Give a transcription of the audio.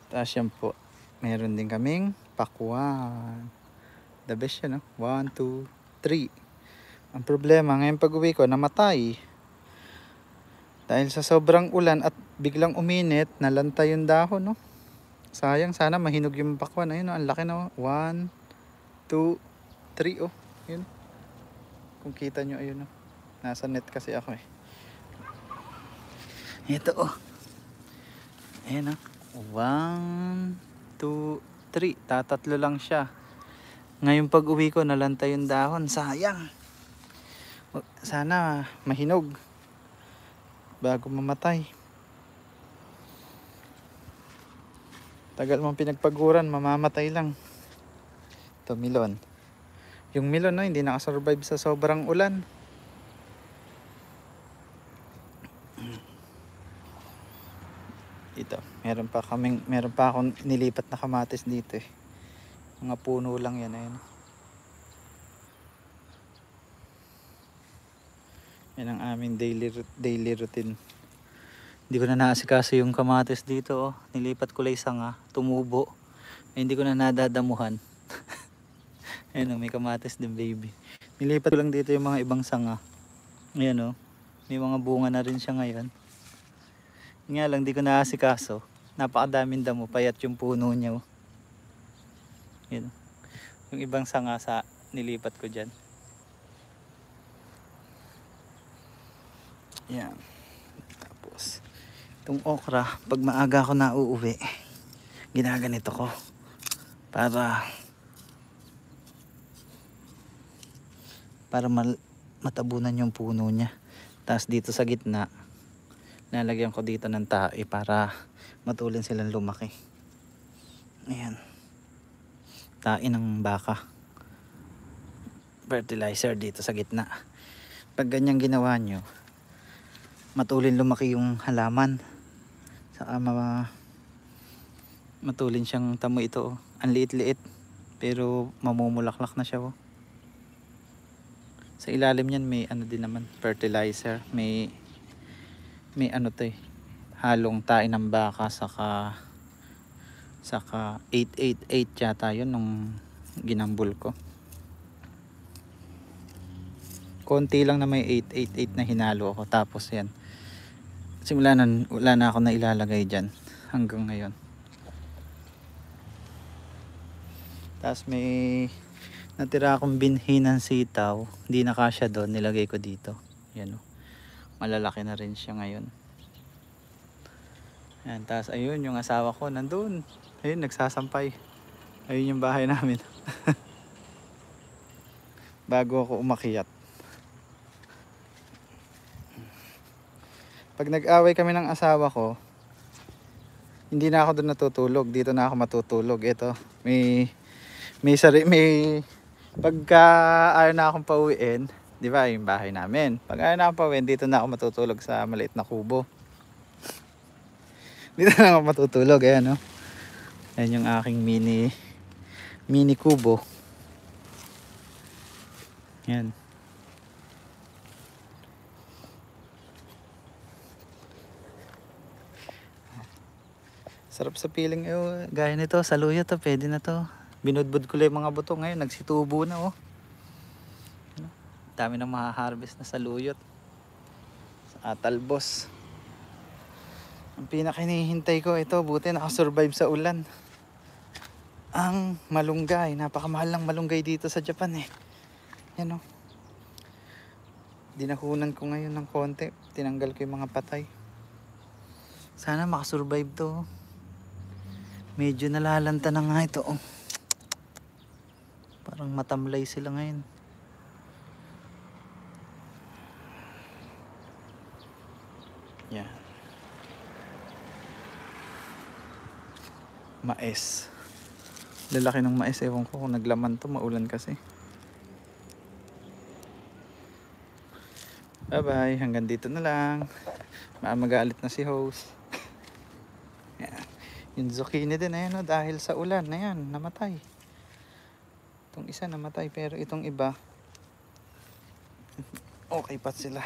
Tapos yan po, meron din kaming pakwan. The best yan, no? 1, 2, 3. Ang problema, ngayon pag uwi ko, namatay. Dahil sa sobrang ulan at biglang uminit, nalantay yung dahon, no? Sayang, sana mahinog yung pakwan. Ayun, no? Ang laki, no? 1, 2, 3, oh. Yun. Kung kita nyo, ayun, no? Nasa net kasi ako, eh. Ito, oh. Ayan, oh. 1, 2, 3. Tatatlo lang siya. Ngayon pag uwi ko, nalantay yung dahon. Sayang. Sana mahinog bago mamatay. Tagal mong pinagpaguran, mamamatay lang. Ito, milon. Yung milon, no, hindi nakasurvive sa sobrang ulan. Ito, meron pa akong nilipat na kamatis dito, eh. Mga puno lang yan, ayun. Yan ang aming daily routine. Hindi ko na naasikaso yung kamatis dito, oh. Nilipat ko lang sanga, tumubo. Hindi ko na nadadamuhan. Ayun, oh, may kamatis din, baby. Nilipat ko lang dito yung mga ibang sanga. Ayan, oh. May mga bunga na rin siya ngayon. Nga lang, di ko naasikaso. Napakadaming damo, payat yung puno niya, oh. Yun. Yung ibang sanga sa nilipat ko dyan. Yan. Tapos itong okra, pag maaga ako na uuwi, ginaganito ko para matabunan yung puno niya. Tapos dito sa gitna, nalagyan ko dito ng tae para matulin silang lumaki. Ayan, tae ng baka, fertilizer dito sa gitna. Pag ganyan ginawa nyo, matulin lumaki yung halaman. Saka matulin siyang tamo. Ito, oh. Ang liit-liit pero mamumulaklak na siya, oh. Sa ilalim niyan may ano din naman, fertilizer. May ano to, eh, halong tae ng baka saka 888 yata yun nung ginambul ko. Konti lang na may 888 na hinalo ako. Tapos yan, simula nun wala na ako na ilalagay dyan hanggang ngayon. Tapos may natira akong binhi ng sitaw, hindi na kasya doon, nilagay ko dito. Yan, oh. Malalaki na rin siya ngayon. Yan, tapos ayun yung asawa ko nandun, ayun nagsasampay. Ayun yung bahay namin. Bago ako umakyat, pag nag-away kami ng asawa ko, hindi na ako doon natutulog, dito na ako matutulog. Ito, may pagka ayaw na akong pauwiin, di ba, yung bahay namin. Pag ayaw na akong pauwiin, dito na ako matutulog sa maliit na kubo. Dito na ako matutulog, ayan, no. Ayan yung aking mini kubo. Yan. Sarap sa piling, eh, gaya nito, saluyo to, pwede na to. Binudbud ko lang yung mga buto ngayon, nagsitubo na, oh. Dami nang maha-harvest na saluyot sa talbos. Ang pinakinihintay ko, ito, buti nakasurvive sa ulan, ang malunggay. Napakamahal ng malunggay dito sa Japan, eh. Yan, oh. Dinahunan ko ngayon ng konti, tinanggal ko yung mga patay. Sana makasurvive to. Medyo nalalanta na nga ito, oh. Parang matamlay sila ngayon. Yan. Mais. Lalaki ng mais, ewan ko kung naglaman to, maulan kasi. Bye bye, hanggang dito na lang. Magalit na si host. Yan. Yung zucchini din, ayan, oh, dahil sa ulan, ayan, namatay. Itong isa namatay, pero itong iba okay pa sila.